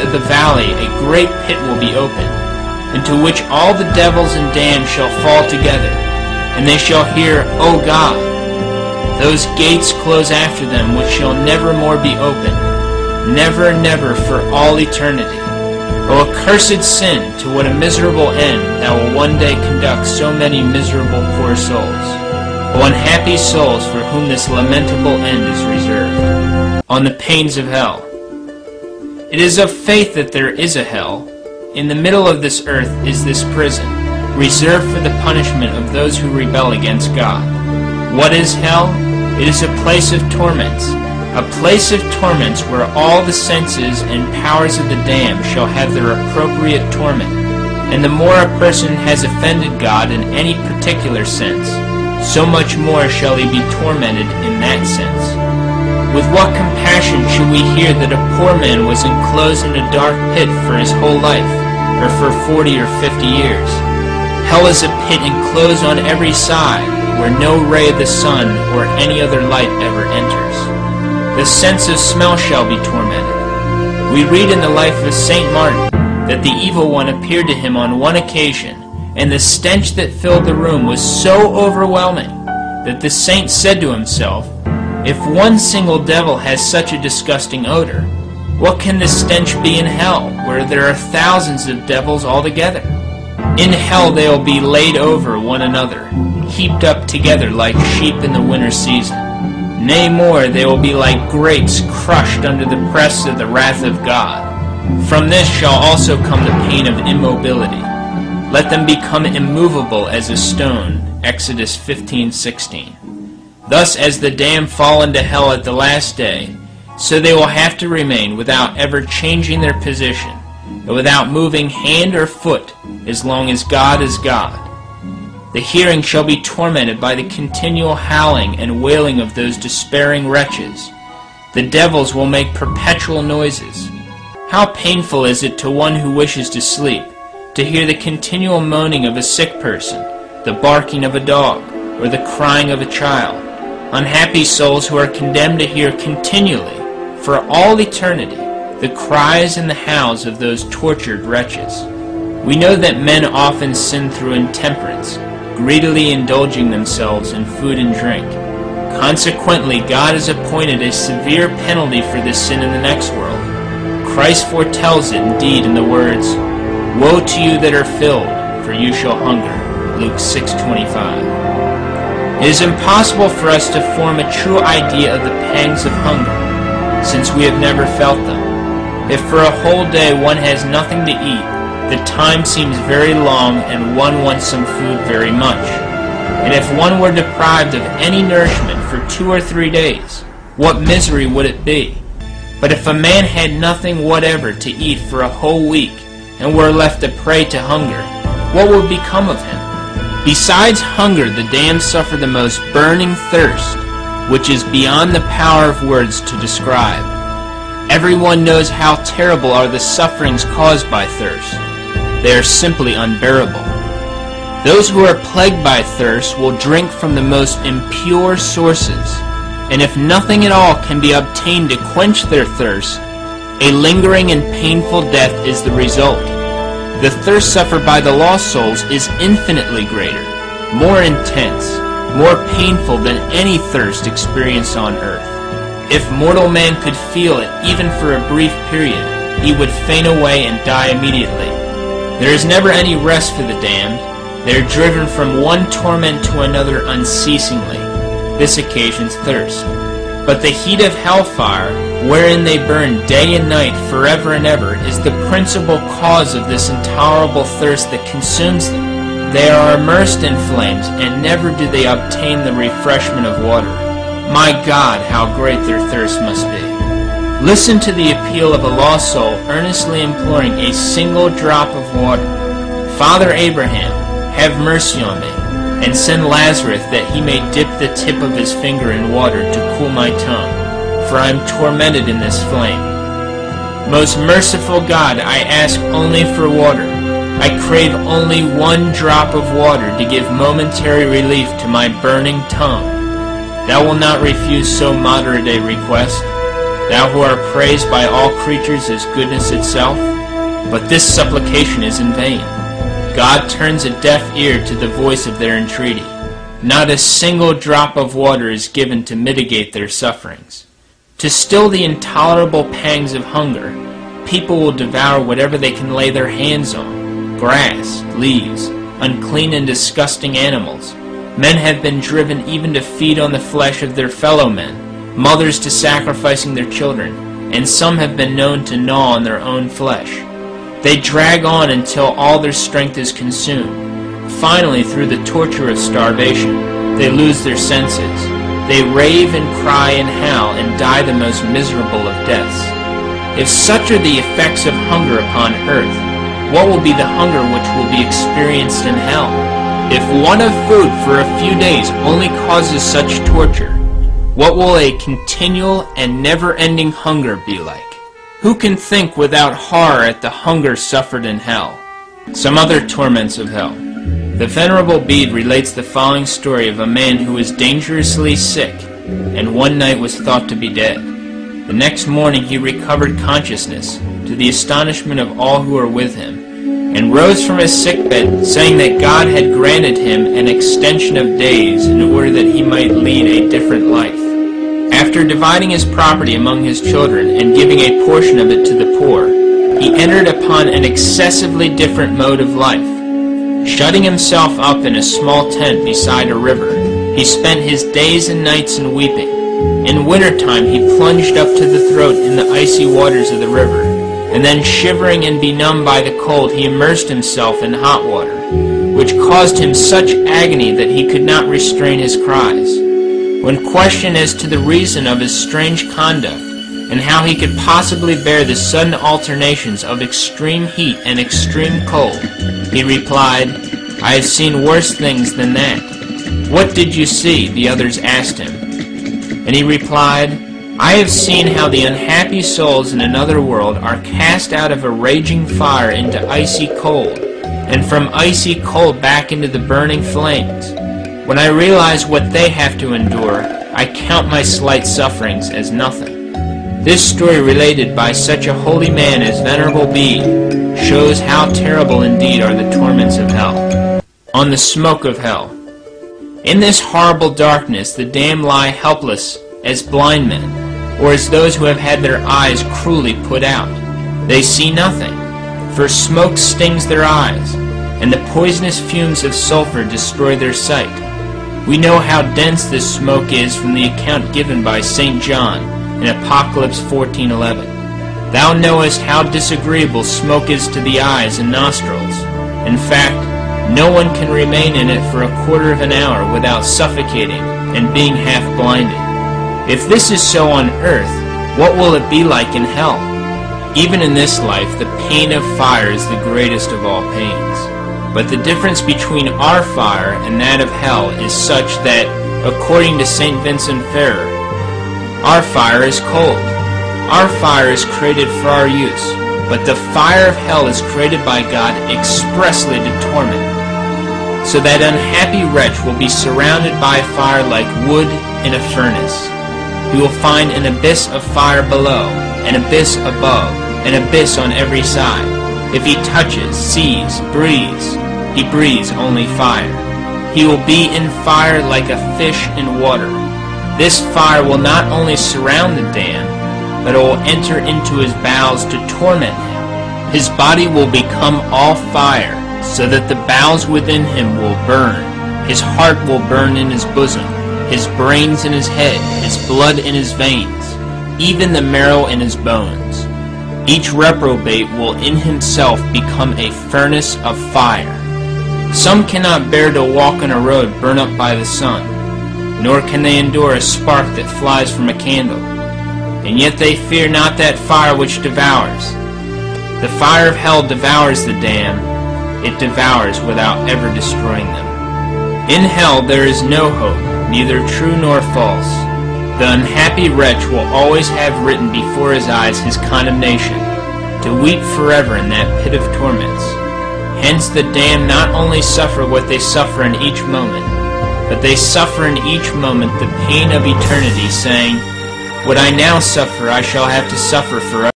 of the valley a great pit will be opened, into which all the devils and damned shall fall together, and they shall hear, O God. Those gates close after them, which shall never more be opened, never, never, for all eternity. O accursed sin, to what a miserable end thou will one day conduct so many miserable poor souls. O unhappy souls for whom this lamentable end is reserved. On the pains of hell. It is of faith that there is a hell. In the middle of this earth is this prison, reserved for the punishment of those who rebel against God. What is hell? It is a place of torments. A place of torments where all the senses and powers of the damned shall have their appropriate torment. And the more a person has offended God in any particular sense, so much more shall he be tormented in that sense. With what compassion should we hear that a poor man was enclosed in a dark pit for his whole life, or for 40 or 50 years? Hell is a pit enclosed on every side, where no ray of the sun or any other light ever enters. The sense of smell shall be tormented. We read in the life of St. Martin that the evil one appeared to him on one occasion, and the stench that filled the room was so overwhelming that the saint said to himself, if one single devil has such a disgusting odor, what can the stench be in hell, where there are thousands of devils altogether? In hell they will be laid over one another, heaped up together like sheep in the winter season. Nay more, they will be like grapes crushed under the press of the wrath of God. From this shall also come the pain of immobility. Let them become immovable as a stone. Exodus 15:16. Thus as the damned fall into hell at the last day, so they will have to remain without ever changing their position, and without moving hand or foot, as long as God is God. The hearing shall be tormented by the continual howling and wailing of those despairing wretches. The devils will make perpetual noises. How painful is it to one who wishes to sleep, to hear the continual moaning of a sick person, the barking of a dog, or the crying of a child. Unhappy souls who are condemned to hear continually, for all eternity, the cries and the howls of those tortured wretches. We know that men often sin through intemperance, greedily indulging themselves in food and drink. Consequently, God has appointed a severe penalty for this sin in the next world. Christ foretells it indeed in the words, Woe to you that are filled, for you shall hunger. Luke 6:25. It is impossible for us to form a true idea of the pangs of hunger, since we have never felt them. If for a whole day one has nothing to eat, the time seems very long and one wants some food very much. And if one were deprived of any nourishment for 2 or 3 days, what misery would it be? But if a man had nothing whatever to eat for a whole week, and were left a prey to hunger, what would become of him? Besides hunger, the damned suffer the most burning thirst, which is beyond the power of words to describe. Everyone knows how terrible are the sufferings caused by thirst. They are simply unbearable. Those who are plagued by thirst will drink from the most impure sources, and if nothing at all can be obtained to quench their thirst, a lingering and painful death is the result. The thirst suffered by the lost souls is infinitely greater, more intense, more painful than any thirst experienced on earth. If mortal man could feel it even for a brief period, he would faint away and die immediately. There is never any rest for the damned. They are driven from one torment to another unceasingly. This occasions thirst. But the heat of hellfire, wherein they burn day and night forever and ever, is the principal cause of this intolerable thirst that consumes them. They are immersed in flames, and never do they obtain the refreshment of water. My God, how great their thirst must be! Listen to the appeal of a lost soul earnestly imploring a single drop of water. Father Abraham, have mercy on me, and send Lazarus that he may dip the tip of his finger in water to cool my tongue, for I am tormented in this flame. Most merciful God, I ask only for water. I crave only one drop of water to give momentary relief to my burning tongue. Thou wilt not refuse so moderate a request. thou who art praised by all creatures as goodness itself? But this supplication is in vain. God turns a deaf ear to the voice of their entreaty. Not a single drop of water is given to mitigate their sufferings. To still the intolerable pangs of hunger, people will devour whatever they can lay their hands on: grass, leaves, unclean and disgusting animals. Men have been driven even to feed on the flesh of their fellow men, mothers to sacrificing their children, and some have been known to gnaw on their own flesh. They drag on until all their strength is consumed. Finally, through the torture of starvation, they lose their senses. They rave and cry and howl and die the most miserable of deaths. If such are the effects of hunger upon earth, what will be the hunger which will be experienced in hell? If want of food for a few days only causes such torture, what will a continual and never-ending hunger be like? Who can think without horror at the hunger suffered in hell? Some other torments of hell. The Venerable Bede relates the following story of a man who was dangerously sick, and one night was thought to be dead. The next morning he recovered consciousness, to the astonishment of all who were with him, and rose from his sickbed, saying that God had granted him an extension of days in order that he might lead a different life. After dividing his property among his children and giving a portion of it to the poor, he entered upon an excessively different mode of life. Shutting himself up in a small tent beside a river, he spent his days and nights in weeping. In wintertime he plunged up to the throat in the icy waters of the river, and then shivering and benumbed by the cold he immersed himself in hot water, which caused him such agony that he could not restrain his cries. When questioned as to the reason of his strange conduct, and how he could possibly bear the sudden alternations of extreme heat and extreme cold, he replied, "I have seen worse things than that." "What did you see?" the others asked him. And he replied, "I have seen how the unhappy souls in another world are cast out of a raging fire into icy cold, and from icy cold back into the burning flames. When I realize what they have to endure, I count my slight sufferings as nothing." This story, related by such a holy man as Venerable Bede, shows how terrible indeed are the torments of hell. On the smoke of hell. In this horrible darkness the damned lie helpless as blind men, or as those who have had their eyes cruelly put out. They see nothing, for smoke stings their eyes, and the poisonous fumes of sulfur destroy their sight. We know how dense this smoke is from the account given by St. John in Apocalypse 14:11. "Thou knowest how disagreeable smoke is to the eyes and nostrils. In fact, no one can remain in it for a quarter of an hour without suffocating and being half blinded. If this is so on earth, what will it be like in hell? Even in this life, the pain of fire is the greatest of all pains. But the difference between our fire and that of hell is such that, according to St. Vincent Ferrer, our fire is cold. Our fire is created for our use, but the fire of hell is created by God expressly to torment. So that unhappy wretch will be surrounded by fire like wood in a furnace. He will find an abyss of fire below, an abyss above, an abyss on every side. If he touches, sees, breathes, he breathes only fire. He will be in fire like a fish in water. This fire will not only surround the damned, but it will enter into his bowels to torment him. His body will become all fire, so that the bowels within him will burn. His heart will burn in his bosom, his brains in his head, his blood in his veins, even the marrow in his bones. Each reprobate will in himself become a furnace of fire. Some cannot bear to walk on a road burnt up by the sun, nor can they endure a spark that flies from a candle. And yet they fear not that fire which devours. The fire of hell devours the damned. It devours without ever destroying them. In hell there is no hope, neither true nor false. The unhappy wretch will always have written before his eyes his condemnation, to weep forever in that pit of torments. Hence the damned not only suffer what they suffer in each moment, but they suffer in each moment the pain of eternity, saying, What I now suffer I shall have to suffer forever.